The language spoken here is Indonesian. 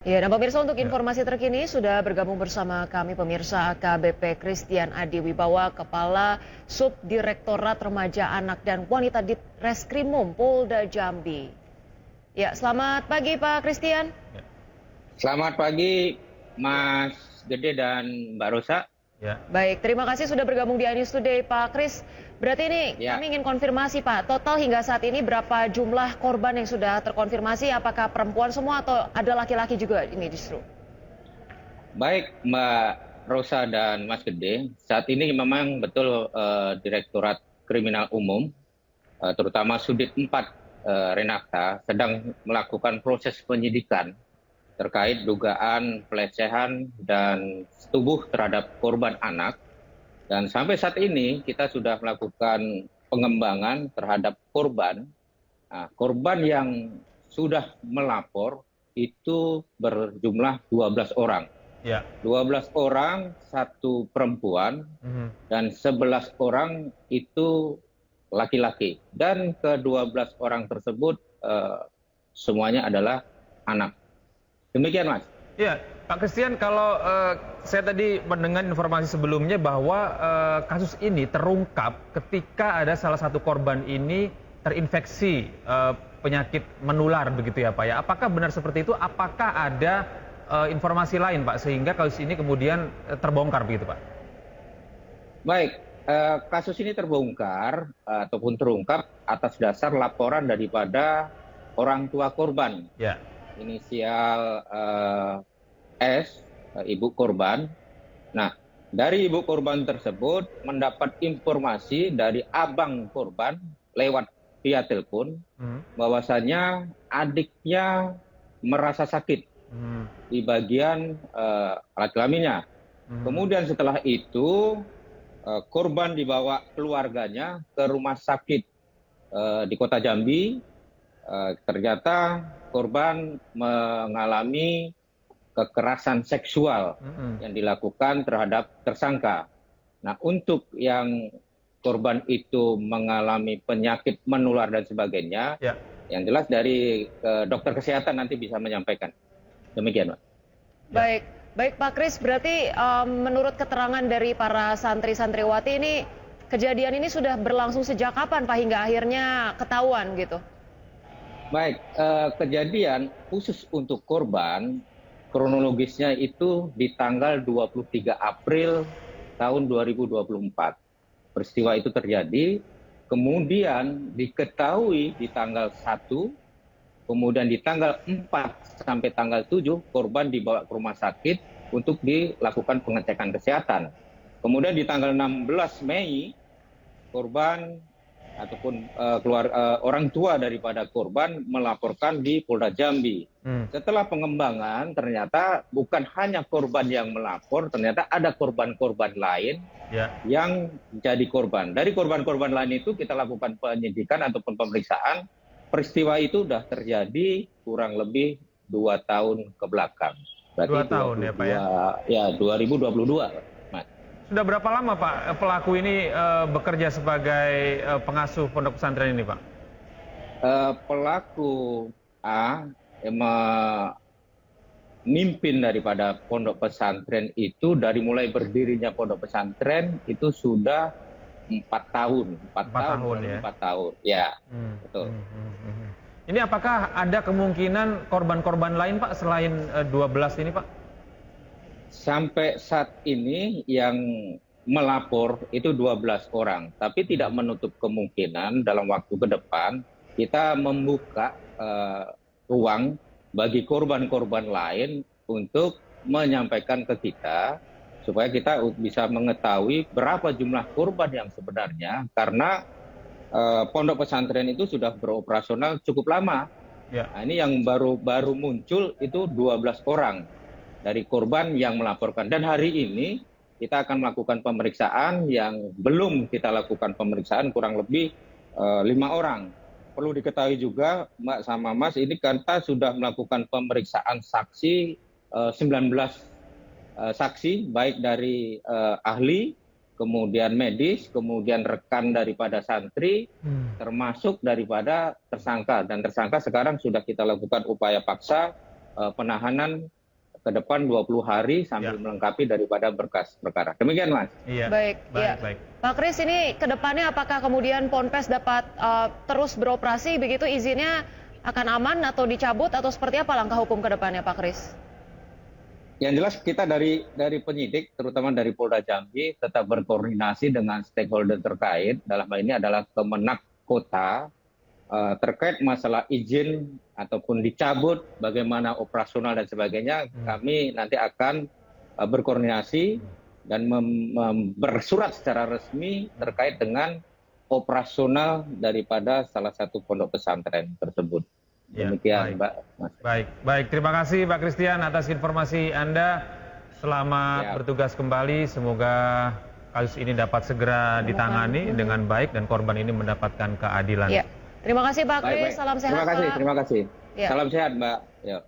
Ya, dan pemirsa untuk Ya. informasi terkini sudah bergabung bersama kami pemirsa AKBP Christian Adi Wibawa, Kepala Subdirektorat Remaja Anak dan Wanita di Reskrimum Polda Jambi. Ya, selamat pagi Pak Christian. Selamat pagi, Mas Gede dan Mbak Rosa. Ya. Baik, terima kasih sudah bergabung di iNews Today, Pak Kris. Berarti ini Ya. kami ingin konfirmasi, Pak. Total hingga saat ini berapa jumlah korban yang sudah terkonfirmasi? Apakah perempuan semua atau ada laki-laki juga ini justru? Baik, Mbak Rosa dan Mas Gede. Saat ini memang betul Direktorat Kriminal Umum, terutama Sudit 4 Renakta, sedang melakukan proses penyidikan terkait dugaan pelecehan dan setubuh terhadap korban anak. Dan sampai saat ini kita sudah melakukan pengembangan terhadap korban. Nah, korban yang sudah melapor itu berjumlah 12 orang. Ya. 12 orang, satu perempuan, dan 11 orang itu laki-laki. Dan ke-12 orang tersebut semuanya adalah anak. Demikian, Mas. Ya, Pak Christian, kalau saya tadi mendengar informasi sebelumnya bahwa kasus ini terungkap ketika ada salah satu korban ini terinfeksi penyakit menular begitu ya Pak ya. Apakah benar seperti itu? Apakah ada informasi lain Pak sehingga kasus ini kemudian terbongkar begitu Pak? Baik, kasus ini terbongkar ataupun terungkap atas dasar laporan daripada orang tua korban. Ya. Inisial S, ibu korban. Nah, dari ibu korban tersebut mendapat informasi dari abang korban lewat via telepon bahwasanya adiknya merasa sakit di bagian alat kelaminnya. Kemudian setelah itu korban dibawa keluarganya ke rumah sakit di Kota Jambi. Ternyata korban mengalami kekerasan seksual yang dilakukan terhadap tersangka. Nah, untuk yang korban itu mengalami penyakit menular dan sebagainya, Ya. yang jelas dari dokter kesehatan nanti bisa menyampaikan. Demikian, Pak. Baik Pak Kris, berarti menurut keterangan dari para santri-santriwati ini, kejadian ini sudah berlangsung sejak kapan Pak hingga akhirnya ketahuan gitu? Baik, kejadian khusus untuk korban, kronologisnya itu di tanggal 23 April tahun 2024. Peristiwa itu terjadi, kemudian diketahui di tanggal 1, kemudian di tanggal 4 sampai tanggal 7, korban dibawa ke rumah sakit untuk dilakukan pengecekan kesehatan. Kemudian di tanggal 16 Mei, korban ataupun orang tua daripada korban melaporkan di Polda Jambi. Setelah pengembangan ternyata bukan hanya korban yang melapor, ternyata ada korban-korban lain yang jadi korban. Dari korban-korban lain itu kita lakukan penyidikan ataupun pemeriksaan. Peristiwa itu sudah terjadi kurang lebih 2 tahun ke belakang. Berarti 2 tahun 22, ya Pak ya? Ya, 2022. Sudah berapa lama Pak pelaku ini bekerja sebagai pengasuh pondok pesantren ini Pak? Pelaku A memimpin daripada pondok pesantren itu dari mulai berdirinya pondok pesantren itu sudah 4 tahun. 4 tahun ya? 4 tahun, ya. Betul. Ini apakah ada kemungkinan korban-korban lain Pak selain 12 ini Pak? Sampai saat ini yang melapor itu 12 orang, tapi tidak menutup kemungkinan dalam waktu ke depan kita membuka ruang bagi korban-korban lain untuk menyampaikan ke kita supaya kita bisa mengetahui berapa jumlah korban yang sebenarnya, karena pondok pesantren itu sudah beroperasional cukup lama. Ya. Nah, ini yang baru muncul itu 12 orang dari korban yang melaporkan. Dan hari ini kita akan melakukan pemeriksaan yang belum kita lakukan pemeriksaan kurang lebih 5 orang. Perlu diketahui juga Mbak sama Mas, ini kita sudah melakukan pemeriksaan saksi 19 saksi, baik dari ahli, kemudian medis, kemudian rekan daripada santri, termasuk daripada tersangka. Dan tersangka sekarang sudah kita lakukan upaya paksa penahanan ke depan 20 hari sambil melengkapi daripada berkas perkara. Demikian, Mas. Iya. Baik, ya. Baik. Pak Kris, ini ke depannya apakah kemudian Ponpes dapat terus beroperasi begitu, izinnya akan aman atau dicabut atau seperti apa langkah hukum ke depannya, Pak Kris? Yang jelas kita dari penyidik, terutama dari Polda Jambi, tetap berkoordinasi dengan stakeholder terkait. Dalam hal ini adalah Kemenak Kota, terkait masalah izin ataupun dicabut, bagaimana operasional dan sebagainya. Kami nanti akan berkoordinasi dan bersurat secara resmi terkait dengan operasional daripada salah satu pondok pesantren tersebut. Demikian, Mbak. Mas. Baik. Terima kasih Pak Christian atas informasi Anda. Selamat bertugas kembali. Semoga kasus ini dapat segera ditangani dengan baik dan korban ini mendapatkan keadilan. Ya. Terima kasih Pak Kris, salam sehat. Terima kasih. Ya. Salam sehat, Mbak. Ya.